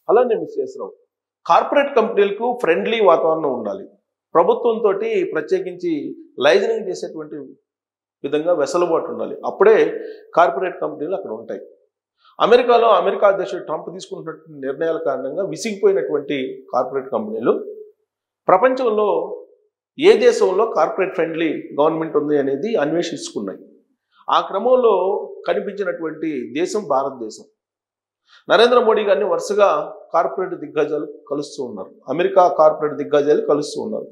అలానే విశ్వేశ్వరరావు, కార్పొరేట్ కంపెనీలకు ఫ్రెండ్లీ వాతావరణం ఉండాలి. ప్రభుత్వంతో ప్రత్యేకించి లైజనింగ్ చేసేటువంటి విధంగా వెసులుబాటు ఉండాలి. అప్పుడే కార్పొరేట్ కంపెనీలు అక్కడ ఉంటాయి. అమెరికాలో అమెరికా అధ్యక్షుడు ట్రంప్ తీసుకుంటున్నటువంటి నిర్ణయాల కారణంగా విసిగిపోయినటువంటి కార్పొరేట్ కంపెనీలు ప్రపంచంలో ఏ దేశంలో కార్పొరేట్ ఫ్రెండ్లీ గవర్నమెంట్ ఉంది అనేది అన్వేషించుకున్నాయి. ఆ క్రమంలో కనిపించినటువంటి దేశం భారతదేశం. నరేంద్ర మోడీ గారిని వరుసగా కార్పొరేట్ దిగ్గజాలు కలుస్తూ ఉన్నారు. అమెరికా కార్పొరేట్ దిగ్గజాలు కలుస్తూ ఉన్నారు.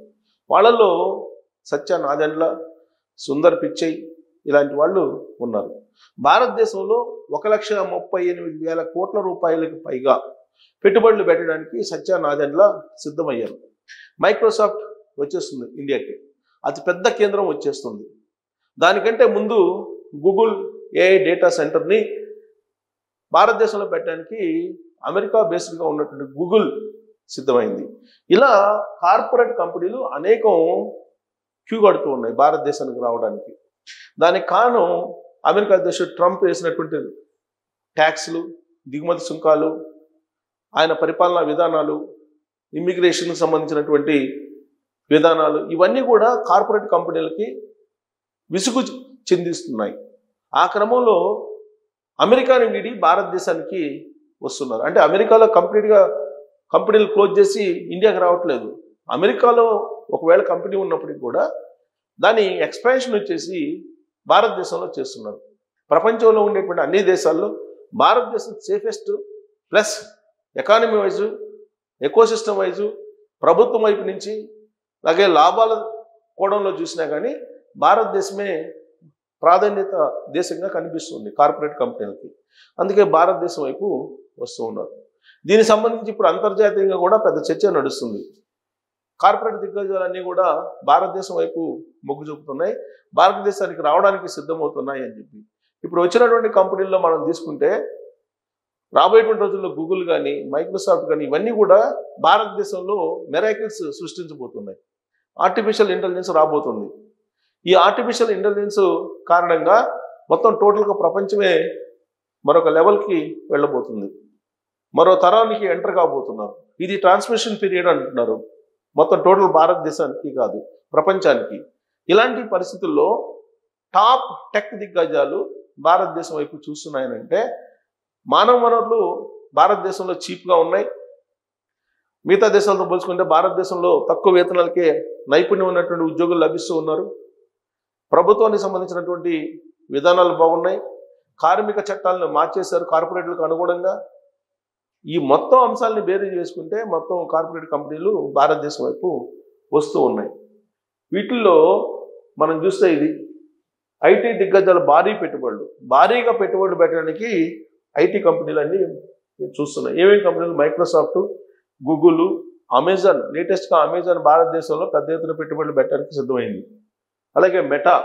వాళ్ళల్లో సత్య నాదెండ్ల, సుందర్ పిచ్చై ఇలాంటి వాళ్ళు ఉన్నారు. భారతదేశంలో 1,38,000 కోట్ల రూపాయలకు పైగా పెట్టుబడులు పెట్టడానికి సత్య నాదెండ్ల సిద్ధమయ్యారు. మైక్రోసాఫ్ట్ వచ్చేస్తుంది ఇండియాకి, అతిపెద్ద కేంద్రం వచ్చేస్తుంది. దానికంటే ముందు గూగుల్ ఏఐ డేటా సెంటర్ని భారతదేశంలో పెట్టడానికి అమెరికా బేస్డ్గా ఉన్నటువంటి గూగుల్ సిద్ధమైంది. ఇలా కార్పొరేట్ కంపెనీలు అనేకం క్యూ కడుతూ ఉన్నాయి భారతదేశానికి రావడానికి. దానికి కారణం అమెరికా అధ్యక్షుడు ట్రంప్ వేసినటువంటి ట్యాక్స్లు, దిగుమతి సుంకాలు, ఆయన పరిపాలనా విధానాలు, ఇమ్మిగ్రేషన్కి సంబంధించినటువంటి విధానాలు, ఇవన్నీ కూడా కార్పొరేట్ కంపెనీలకి విసుగు చెందిస్తున్నాయి. ఆ క్రమంలో అమెరికాని వీడి భారతదేశానికి వస్తున్నారు. అంటే అమెరికాలో కంపెనీలు క్లోజ్ చేసి ఇండియాకి రావట్లేదు. అమెరికాలో ఒకవేళ కంపెనీ ఉన్నప్పటికీ కూడా దాని ఎక్స్పాన్షన్ వచ్చేసి భారతదేశంలో చేస్తున్నారు. ప్రపంచంలో ఉండేటువంటి అన్ని దేశాల్లో భారతదేశం safest, plus economy wise, ecosystem wise, ప్రభుత్వం వైపు నుంచి అలాగే లాభాల కోణంలో చూసినా కానీ భారతదేశమే ప్రాధాన్యత దేశంగా కనిపిస్తుంది కార్పొరేట్ కంపెనీలకి. అందుకే భారతదేశం వైపు వస్తూ ఉన్నారు. దీనికి సంబంధించి ఇప్పుడు అంతర్జాతీయంగా కూడా పెద్ద చర్చ నడుస్తుంది. కార్పొరేట్ దిగ్గజాలన్నీ కూడా భారతదేశం వైపు మొగ్గు చూపుతున్నాయి, భారతదేశానికి రావడానికి సిద్ధమవుతున్నాయి అని చెప్పి. ఇప్పుడు వచ్చినటువంటి కంపెనీల్లో మనం తీసుకుంటే రాబోయేటువంటి రోజుల్లో గూగుల్ కానీ, మైక్రోసాఫ్ట్ కానీ ఇవన్నీ కూడా భారతదేశంలో మెరాకిల్స్ సృష్టించబోతున్నాయి. ఆర్టిఫిషియల్ ఇంటెలిజెన్స్ రాబోతుంది. ఈ ఆర్టిఫిషియల్ ఇంటెలిజెన్స్ కారణంగా మొత్తం టోటల్గా ప్రపంచమే మరొక లెవెల్కి వెళ్ళబోతుంది. మరో తరానికి ఎంటర్ కాబోతున్నారు. ఇది ట్రాన్స్మిషన్ పీరియడ్ అంటున్నారు, మొత్తం టోటల్ భారతదేశానికి కాదు ప్రపంచానికి. ఇలాంటి పరిస్థితుల్లో టాప్ టెక్ దిగ్గజాలు భారతదేశం వైపు చూస్తున్నాయనంటే మానవ వనరులు భారతదేశంలో చీప్గా ఉన్నాయి. మిగతా దేశాలతో పోల్చుకుంటే భారతదేశంలో తక్కువ వేతనాలకే నైపుణ్యం ఉన్నటువంటి ఉద్యోగులు లభిస్తూ ఉన్నారు. ప్రభుత్వానికి సంబంధించినటువంటి విధానాలు బాగున్నాయి. కార్మిక చట్టాలను మార్చేశారు కార్పొరేట్లకు అనుగుణంగా. ఈ మొత్తం అంశాలని బేరీజ్ వేసుకుంటే మొత్తం కార్పొరేట్ కంపెనీలు భారతదేశం వైపు వస్తూ ఉన్నాయి. వీటిల్లో మనం చూస్తే ఇది ఐటీ దిగ్గజాల భారీగా పెట్టుబడులు పెట్టడానికి ఐటీ కంపెనీలన్నీ చూస్తున్నాయి. ఏమేమి కంపెనీలు? Microsoft, Google, Amazon. లేటెస్ట్గా అమెజాన్ భారతదేశంలో పెద్ద ఎత్తున పెట్టుబడులు పెట్టడానికి సిద్ధమైంది. అలాగే మెటా.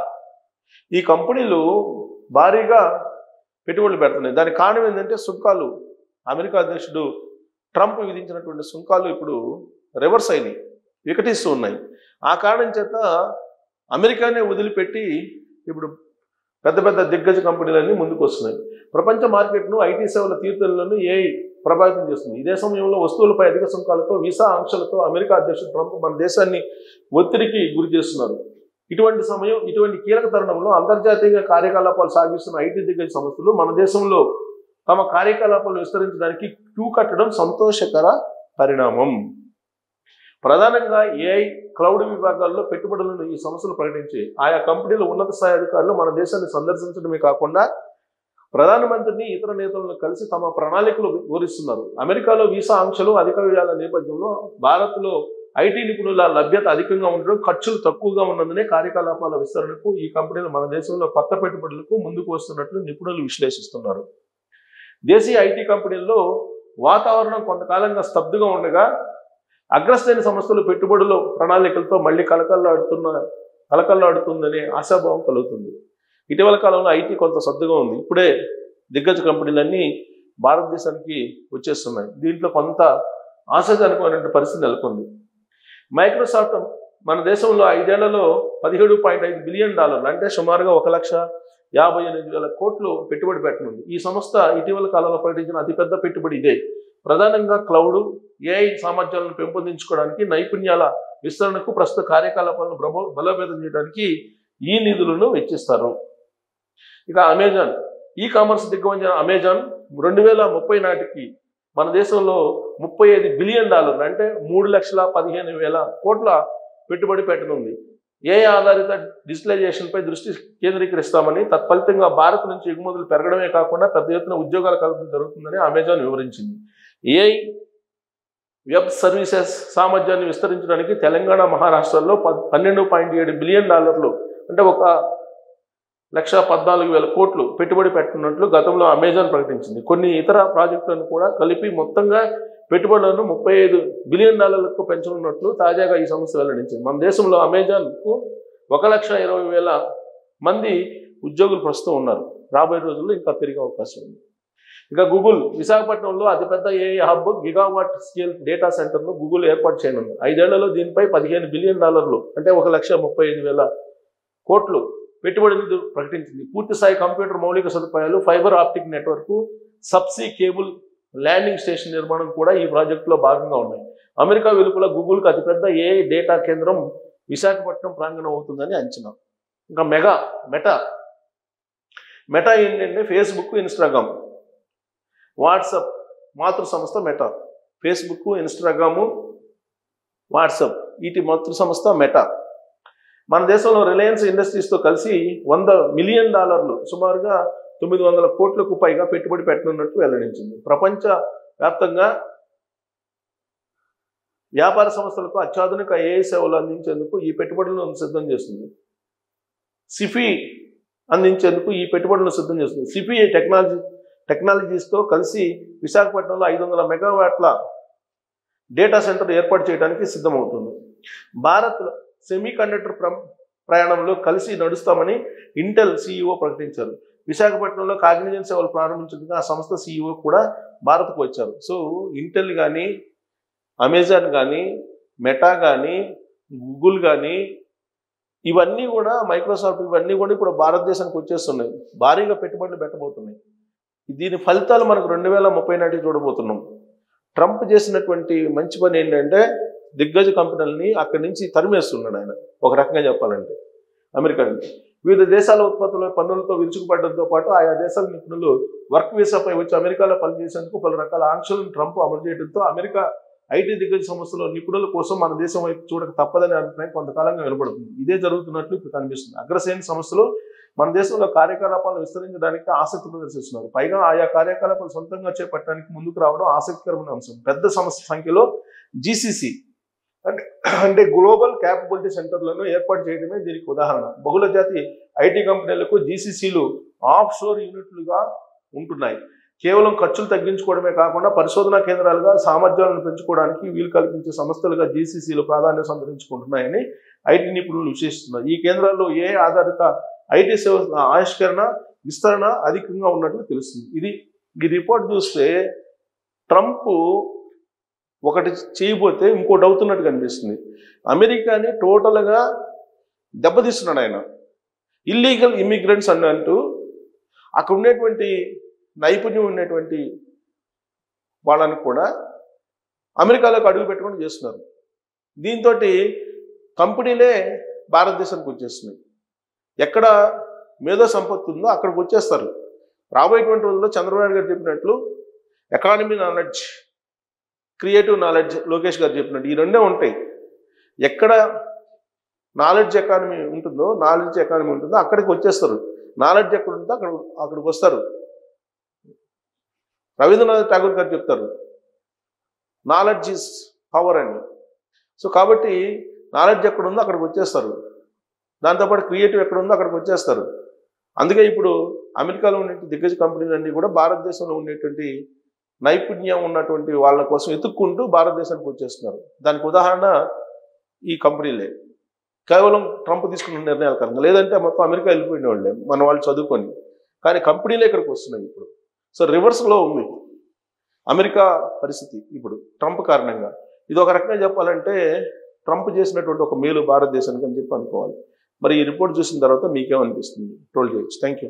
ఈ కంపెనీలు భారీగా పెట్టుబడులు పెడుతున్నాయి. దానికి కారణం ఏంటంటే సుంకాలు. అమెరికా అధ్యక్షుడు ట్రంప్ విధించినటువంటి సుంకాలు ఇప్పుడు రివర్స్ అయినాయి, వికటిస్తూ ఉన్నాయి. ఆ కారణం చేత అమెరికానే వదిలిపెట్టి ఇప్పుడు పెద్ద పెద్ద దిగ్గజ కంపెనీలన్నీ ముందుకు వస్తున్నాయి. ప్రపంచ మార్కెట్ను, ఐటీ సేవల తీర్థలను ఏఐ ప్రభావితం చేస్తుంది. ఇదే సమయంలో వస్తువులపై అధిక సుంకాలతో, వీసా ఆంక్షలతో అమెరికా అధ్యక్షుడు ట్రంప్ మన దేశాన్ని ఒత్తిడికి గురి చేస్తున్నారు. ఇటువంటి కీలక తరుణంలో అంతర్జాతీయ కార్యకలాపాలు సాగిస్తున్న ఐటీ దిగ్గజ సంస్థలు మన దేశంలో తమ కార్యకలాపాలు విస్తరించడానికి క్యూ కట్టడం సంతోషకర పరిణామం. ప్రధానంగా ఏఐ, క్లౌడ్ విభాగాల్లో పెట్టుబడులను ఈ సంస్థలు ప్రకటించి ఆయా కంపెనీల ఉన్నత స్థాయి అధికారులు మన దేశాన్ని సందర్శించడమే కాకుండా ప్రధానమంత్రిని, ఇతర నేతలను కలిసి తమ ప్రణాళికలు వివరిస్తున్నారు. అమెరికాలో వీసా ఆంక్షలు, అధిక వ్యయాల నేపథ్యంలో భారత్లో ఐటీ నిపుణుల లభ్యత అధికంగా ఉండడం, ఖర్చులు తక్కువగా ఉన్నందునే కార్యకలాపాల విస్తరణకు ఈ కంపెనీలు మన దేశంలో కొత్త పెట్టుబడులకు ముందుకు వస్తున్నట్లు నిపుణులు విశ్లేషిస్తున్నారు. దేశీయ ఐటీ కంపెనీల్లో వాతావరణం కొంతకాలంగా స్తబ్దుగా ఉండగా అగ్రశ్రేణి సంస్థలు పెట్టుబడుల ప్రణాళికలతో మళ్ళీ కలకల్లాడుతుందనే ఆశాభావం కలుగుతుంది. ఇటీవల కాలంలో ఐటీ కొంత సర్దుగా ఉంది. ఇప్పుడే దిగ్గజ కంపెనీలన్నీ భారతదేశానికి వచ్చేస్తున్నాయి. దీంట్లో కొంత ఆశాజనకమైనటువంటి పరిస్థితి నెలకొంది. మైక్రోసాఫ్ట్ మన దేశంలో 5 ఏళ్లలో $17.5 బిలియన్ అంటే సుమారుగా 1,58,000 కోట్లు పెట్టుబడి పెట్టనుంది. ఈ సంస్థ ఇటీవల కాలంలో ప్రకటించిన అతిపెద్ద పెట్టుబడి ఇదే. ప్రధానంగా క్లౌడ్, ఏఐ సామర్థ్యాలను పెంపొందించుకోవడానికి, నైపుణ్యాల విస్తరణకు, ప్రస్తుత కార్యకలాపాలను బలోపేతం చేయడానికి ఈ నిధులను వెచ్చిస్తారు. ఇక అమెజాన్, ఈ కామర్స్ దిగ్గజం అమెజాన్ 2030 నాటికి మన దేశంలో $35 బిలియన్ అంటే 3,15,000 కోట్ల పెట్టుబడి పెట్టనుంది. ఏఐ ఆధారిత డిజిటలైజేషన్పై దృష్టి కేంద్రీకరిస్తామని, తత్ఫలితంగా భారత్ నుంచి ఎగుమతులు పెరగడమే కాకుండా పెద్ద ఎత్తున ఉద్యోగాల కల్పన జరుగుతుందని అమెజాన్ వివరించింది. ఏఐ వెబ్ సర్వీసెస్ సామర్థ్యాన్ని విస్తరించడానికి తెలంగాణ, మహారాష్ట్రలో $12.7 బిలియన్ అంటే 1,14,000 కోట్లు పెట్టుబడి పెట్టనున్నట్లు గతంలో అమెజాన్ ప్రకటించింది. కొన్ని ఇతర ప్రాజెక్టులను కూడా కలిపి మొత్తంగా పెట్టుబడులను $35 బిలియన్ పెంచనున్నట్లు తాజాగా ఈ సంస్థ వెల్లడించింది. మన దేశంలో అమెజాన్కు 1,20,000 మంది ఉద్యోగులు ప్రస్తుతం ఉన్నారు. రాబోయే రోజుల్లో ఇంకా పెరిగే అవకాశం ఉంది. ఇక గూగుల్, విశాఖపట్నంలో అతిపెద్ద AI hub gigawatt scale data సెంటర్ను గూగుల్ ఏర్పాటు చేయనుంది. 5 ఏళ్లలో దీనిపై $15 బిలియన్ అంటే 1,35,000 కోట్లు పెట్టుబడిని ప్రకటించింది. పూర్తిస్థాయి కంప్యూటర్ మౌలిక సదుపాయాలు, fibre optic network, subsea cable landing station నిర్మాణం కూడా ఈ ప్రాజెక్టులో భాగంగా ఉన్నాయి. అమెరికా వెలుపల గూగుల్కి అతిపెద్ద ఏఐ డేటా కేంద్రం విశాఖపట్నం ప్రాంగణం అవుతుందని అంచనా. ఇంకా మెటా ఏంటంటే ఫేస్బుక్, ఇన్స్టాగ్రామ్, వాట్సాప్ మాతృ సంస్థ మెటా. ఫేస్బుక్, ఇన్స్టాగ్రాము, వాట్సాప్ వీటి మాతృ సంస్థ మెటా. మన దేశంలో రిలయన్స్ ఇండస్ట్రీస్తో కలిసి $100 మిలియన్ సుమారుగా 900 కోట్లకు పైగా పెట్టుబడి పెట్టనున్నట్లు వెల్లడించింది. ప్రపంచ వ్యాప్తంగా వ్యాపార సంస్థలకు అత్యాధునిక ఏఐ సేవలు అందించేందుకు ఈ పెట్టుబడులను సిద్ధం చేస్తుంది. సిఫీ అందించేందుకు ఈ పెట్టుబడులను సిద్ధం చేస్తుంది. సిఫీ టెక్నాలజీస్తో కలిసి విశాఖపట్నంలో 500 మెగావాట్ల డేటా సెంటర్ ఏర్పాటు చేయడానికి సిద్ధమవుతుంది. భారత్లో సెమీ కండక్టర్ ప్రయాణంలో కలిసి నడుస్తామని ఇంటెల్ సీఈఓ ప్రకటించారు. విశాఖపట్నంలో కాగ్నిజెంట్ సేవలు ప్రారంభించేందుకు ఆ సంస్థ సీఈఓ కూడా భారత్కు వచ్చారు. సో ఇంటెల్ కానీ, అమెజాన్ కానీ, మెటా కానీ, గూగుల్ కానీ ఇవన్నీ కూడా, మైక్రోసాఫ్ట్ ఇవన్నీ కూడా ఇప్పుడు భారతదేశానికి వచ్చేస్తున్నాయి. భారీగా పెట్టుబడులు పెట్టబోతున్నాయి. దీని ఫలితాలు మనకు 2030 నాటికి చూడబోతున్నాం. ట్రంప్ చేసినటువంటి మంచి పని ఏంటంటే దిగ్గజ కంపెనీలని అక్కడి నుంచి తరిమేస్తున్నాడు ఆయన. ఒక రకంగా చెప్పాలంటే అమెరికా వివిధ దేశాల ఉత్పత్తుల పన్నులతో విరుచుకుపడడంతో పాటు ఆయా దేశాల నిపుణులు వర్క్ వీసాపై వచ్చి అమెరికాలో పనిచేసేందుకు పలు రకాల ఆంక్షలను ట్రంప్ అమలు చేయడంతో అమెరికా ఐటీ దిగ్గజ సంస్థల నిపుణుల కోసం మన దేశం వైపు చూడక తప్పదని అభిప్రాయం కొంతకాలంగా వినపడుతుంది. ఇదే జరుగుతున్నట్లు ఇప్పుడు కనిపిస్తుంది. అగ్రశ్రేణి సంస్థలు మన దేశంలో కార్యకలాపాలను విస్తరించడానికి ఆసక్తి ప్రదర్శిస్తున్నారు. పైగా ఆయా కార్యకలాపాలు సొంతంగా చేపట్టడానికి ముందుకు రావడం ఆసక్తికరమైన అంశం. పెద్ద సంఖ్యలో జీసీసీ అంటే గ్లోబల్ క్యాపబిలిటీ సెంటర్లను ఏర్పాటు చేయడమే దీనికి ఉదాహరణ. బహుళ జాతి ఐటీ కంపెనీలకు జీసీసీలు ఆఫ్ షోర్ యూనిట్లుగా ఉంటున్నాయి. కేవలం ఖర్చులు తగ్గించుకోవడమే కాకుండా పరిశోధనా కేంద్రాలుగా సామర్థ్యాలను పెంచుకోవడానికి వీలు కల్పించే సంస్థలుగా జీసీసీలు ప్రాధాన్యత సంతరించుకుంటున్నాయని ఐటీ నిపుణులు విశ్లేషిస్తున్నారు. ఈ కేంద్రాల్లో ఏ ఆధారిత ఐటీ సేవల ఆవిష్కరణ, విస్తరణ అధికంగా ఉన్నట్లు తెలుస్తుంది. ఈ రిపోర్ట్ చూస్తే ట్రంప్ ఒకటి చేయబోతే ఇంకోటి అవుతున్నట్టు కనిపిస్తుంది. అమెరికాని టోటల్గా దెబ్బతీస్తున్నాడు ఆయన. ఇల్లీగల్ ఇమిగ్రెంట్స్ అంటూ అక్కడ ఉండేటువంటి నైపుణ్యం ఉన్నటువంటి వాళ్ళని కూడా అమెరికాలోకి అడుగు పెట్టుకొని చేస్తున్నారు. దీంతో కంపెనీలే భారతదేశానికి వచ్చేస్తున్నాయి. ఎక్కడ మేధో సంపత్తి ఉందో అక్కడికి వచ్చేస్తారు. రాబోయేటువంటి రోజుల్లో చంద్రబాబు గారు చెప్పినట్లు economy knowledge, creative knowledge Lokesh గారు చెప్పినట్టు ఈ రెండే ఉంటాయి. ఎక్కడ నాలెడ్జ్ ఎకానమీ ఉంటుందో అక్కడికి వచ్చేస్తారు. నాలెడ్జ్ ఎక్కడ ఉంటుందో అక్కడికి వస్తారు. రవీంద్రనాథ్ ఠాగూర్ గారు చెప్తారు నాలెడ్జ్ ఈజ్ పవర్ అని. సో కాబట్టి నాలెడ్జ్ ఎక్కడ ఉందో అక్కడికి వచ్చేస్తారు. దాంతోపాటు క్రియేటివ్ ఎక్కడ ఉందో అక్కడికి వచ్చేస్తారు. అందుకే ఇప్పుడు అమెరికాలో ఉండే దిగ్గజ కంపెనీలన్నీ కూడా భారతదేశంలో ఉండేటువంటి నైపుణ్యం ఉన్నటువంటి వాళ్ళ కోసం ఎత్తుక్కుంటూ భారతదేశానికి వచ్చేస్తున్నారు. దానికి ఉదాహరణ ఈ కంపెనీలే. కేవలం ట్రంప్ తీసుకున్న నిర్ణయాల కారణంగా, లేదంటే మొత్తం అమెరికా వెళ్ళిపోయిన వాళ్ళే మన వాళ్ళు చదువుకొని. కానీ కంపెనీలే ఇక్కడికి వస్తున్నాయి ఇప్పుడు. సో రివర్స్లో ఉంది అమెరికా పరిస్థితి ఇప్పుడు ట్రంప్ కారణంగా. ఇది ఒక రకంగా చెప్పాలంటే ట్రంప్ చేసినటువంటి ఒక మేలు భారతదేశానికి అని చెప్పి అనుకోవాలి. మరి ఈ రిపోర్ట్ చూసిన తర్వాత మీకేమనిపిస్తుంది? ట్రోల్ చేయొచ్చు. Thank you.